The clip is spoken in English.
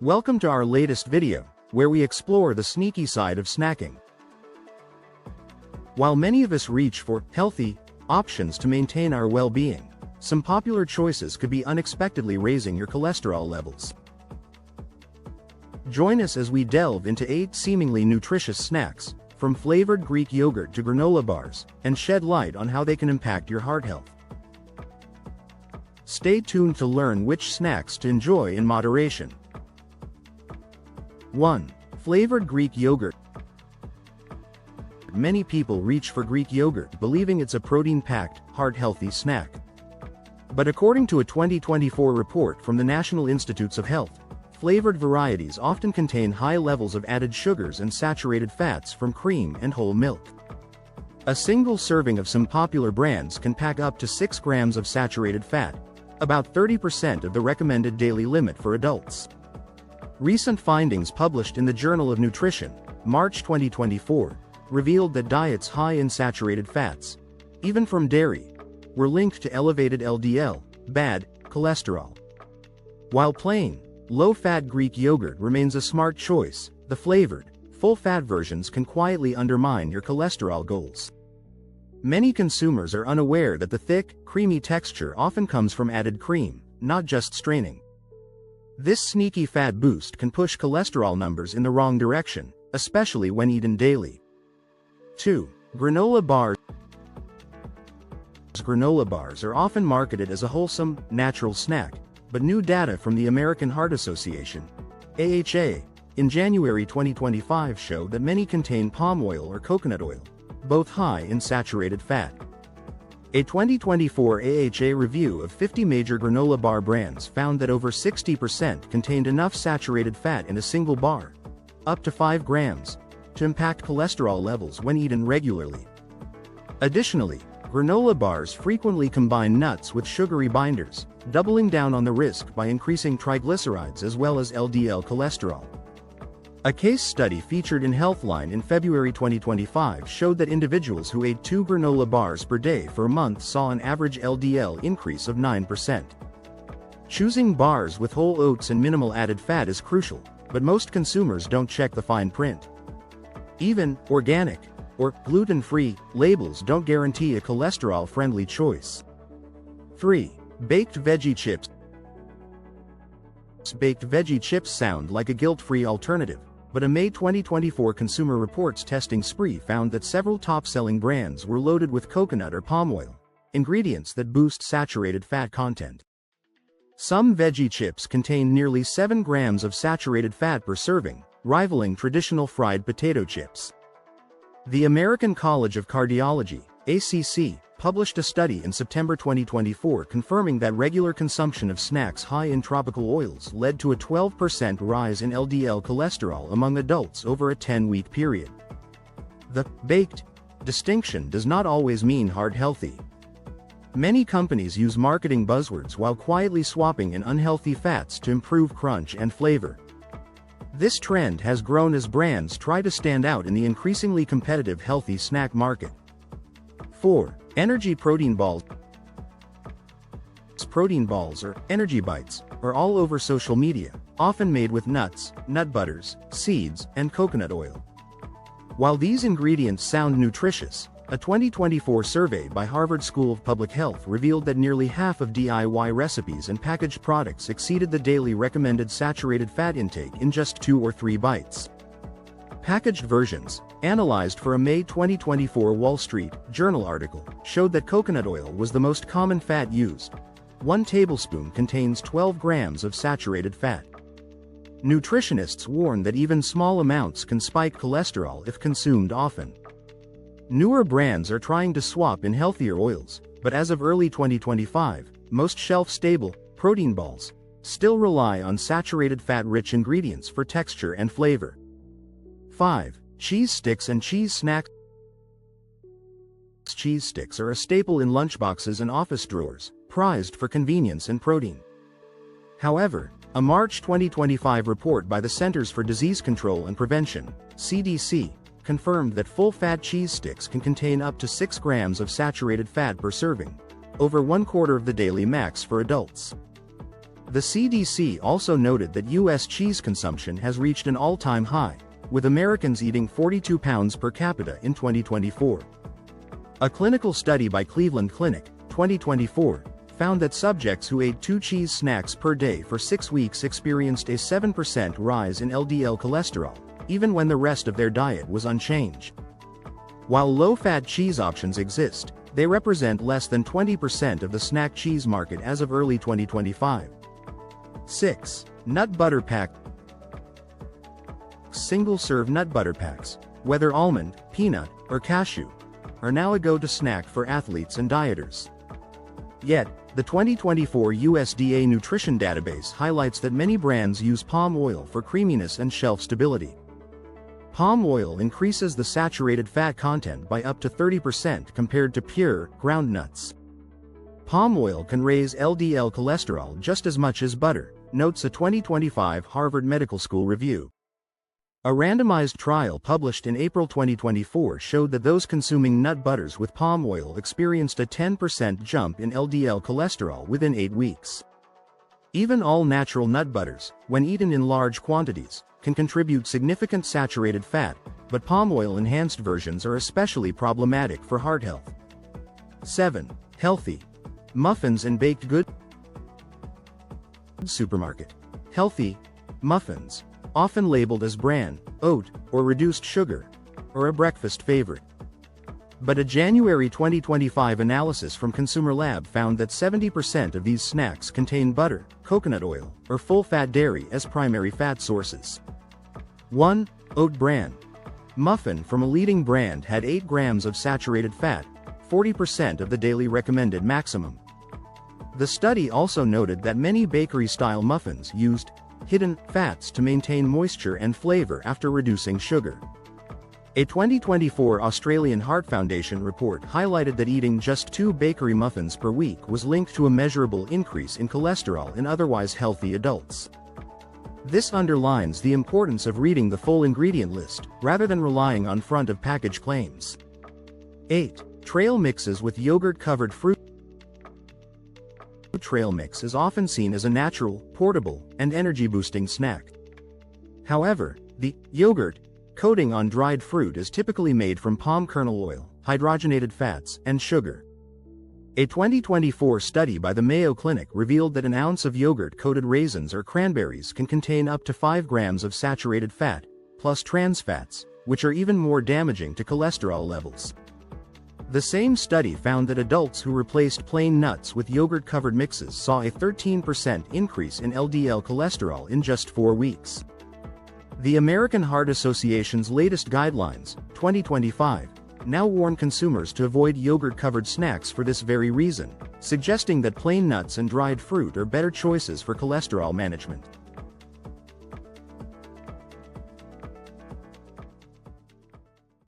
Welcome to our latest video, where we explore the sneaky side of snacking. While many of us reach for healthy options to maintain our well-being, some popular choices could be unexpectedly raising your cholesterol levels. Join us as we delve into 8 seemingly nutritious snacks, from flavored Greek yogurt to granola bars, and shed light on how they can impact your heart health. Stay tuned to learn which snacks to enjoy in moderation. 1. Flavored Greek yogurt. Many people reach for Greek yogurt believing it's a protein-packed, heart-healthy snack. But according to a 2024 report from the National Institutes of Health, flavored varieties often contain high levels of added sugars and saturated fats from cream and whole milk. A single serving of some popular brands can pack up to 6 grams of saturated fat, about 30% of the recommended daily limit for adults. Recent findings published in the Journal of Nutrition, March 2024, revealed that diets high in saturated fats, even from dairy, were linked to elevated LDL, bad cholesterol. While plain, low-fat Greek yogurt remains a smart choice, the flavored, full-fat versions can quietly undermine your cholesterol goals. Many consumers are unaware that the thick, creamy texture often comes from added cream, not just straining. This sneaky fat boost can push cholesterol numbers in the wrong direction, especially when eaten daily. 2. Granola bars. Granola bars are often marketed as a wholesome, natural snack, but new data from the American Heart Association, AHA, in January 2025 show that many contain palm oil or coconut oil, both high in saturated fat. A 2024 AHA review of 50 major granola bar brands found that over 60% contained enough saturated fat in a single bar, up to 5 grams, to impact cholesterol levels when eaten regularly. Additionally, granola bars frequently combine nuts with sugary binders, doubling down on the risk by increasing triglycerides as well as LDL cholesterol. A case study featured in Healthline in February 2025 showed that individuals who ate 2 granola bars per day for a month saw an average LDL increase of 9%. Choosing bars with whole oats and minimal added fat is crucial, but most consumers don't check the fine print. Even organic or gluten-free labels don't guarantee a cholesterol-friendly choice. 3. Baked veggie chips. Baked veggie chips sound like a guilt-free alternative, but a May 2024 Consumer Reports testing spree found that several top-selling brands were loaded with coconut or palm oil, ingredients that boost saturated fat content. Some veggie chips contain nearly 7 grams of saturated fat per serving, rivaling traditional fried potato chips. The American College of Cardiology, ACC, published a study in September 2024 confirming that regular consumption of snacks high in tropical oils led to a 12% rise in LDL cholesterol among adults over a 10-week period. The baked distinction does not always mean heart-healthy. Many companies use marketing buzzwords while quietly swapping in unhealthy fats to improve crunch and flavor. This trend has grown as brands try to stand out in the increasingly competitive healthy snack market. 4. Energy protein balls. Protein balls or energy bites are all over social media, often made with nuts, nut butters, seeds, and coconut oil. While these ingredients sound nutritious, a 2024 survey by Harvard School of Public Health revealed that nearly half of DIY recipes and packaged products exceeded the daily recommended saturated fat intake in just 2 or 3 bites. Packaged versions, analyzed for a May 2024 Wall Street Journal article, showed that coconut oil was the most common fat used. 1 tablespoon contains 12 grams of saturated fat. Nutritionists warn that even small amounts can spike cholesterol if consumed often. Newer brands are trying to swap in healthier oils, but as of early 2025, most shelf-stable protein balls still rely on saturated fat-rich ingredients for texture and flavor. 5. Cheese sticks and cheese snacks. Cheese sticks are a staple in lunchboxes and office drawers, prized for convenience and protein. However, a March 2025 report by the Centers for Disease Control and Prevention, CDC, confirmed that full-fat cheese sticks can contain up to 6 grams of saturated fat per serving, over 1/4 of the daily max for adults. The CDC also noted that U.S. cheese consumption has reached an all-time high, with Americans eating 42 pounds per capita in 2024. A clinical study by Cleveland Clinic, 2024, found that subjects who ate 2 cheese snacks per day for 6 weeks experienced a 7% rise in LDL cholesterol, even when the rest of their diet was unchanged. While low-fat cheese options exist, they represent less than 20% of the snack cheese market as of early 2025. 6. Nut butter pack. Single-serve nut butter packs, whether almond, peanut, or cashew, are now a go-to snack for athletes and dieters. Yet, the 2024 USDA Nutrition Database highlights that many brands use palm oil for creaminess and shelf stability. Palm oil increases the saturated fat content by up to 30% compared to pure, ground nuts. Palm oil can raise LDL cholesterol just as much as butter, notes a 2025 Harvard Medical School review. A randomized trial published in April 2024 showed that those consuming nut butters with palm oil experienced a 10% jump in LDL cholesterol within 8 weeks. Even all-natural nut butters, when eaten in large quantities, can contribute significant saturated fat, but palm oil-enhanced versions are especially problematic for heart health. 7. Healthy muffins and baked goods. Supermarket. Healthy muffins, often labeled as bran, oat, or reduced sugar, are a breakfast favorite. But a January 2025 analysis from Consumer Lab found that 70% of these snacks contain butter, coconut oil, or full-fat dairy as primary fat sources. 1. Oat bran. Muffin from a leading brand had 8 grams of saturated fat, 40% of the daily recommended maximum. The study also noted that many bakery-style muffins used hidden fats to maintain moisture and flavor after reducing sugar. A 2024 Australian Heart Foundation report highlighted that eating just 2 bakery muffins per week was linked to a measurable increase in cholesterol in otherwise healthy adults. This underlines the importance of reading the full ingredient list, rather than relying on front-of-package claims. 8. Trail mixes with yogurt-covered fruit. Trail mix is often seen as a natural, portable, and energy-boosting snack. However, the yogurt coating on dried fruit is typically made from palm kernel oil, hydrogenated fats, and sugar. A 2024 study by the Mayo Clinic revealed that an ounce of yogurt-coated raisins or cranberries can contain up to 5 grams of saturated fat, plus trans fats, which are even more damaging to cholesterol levels. The same study found that adults who replaced plain nuts with yogurt-covered mixes saw a 13% increase in LDL cholesterol in just 4 weeks. The American Heart Association's latest guidelines, 2025, now warn consumers to avoid yogurt-covered snacks for this very reason, suggesting that plain nuts and dried fruit are better choices for cholesterol management.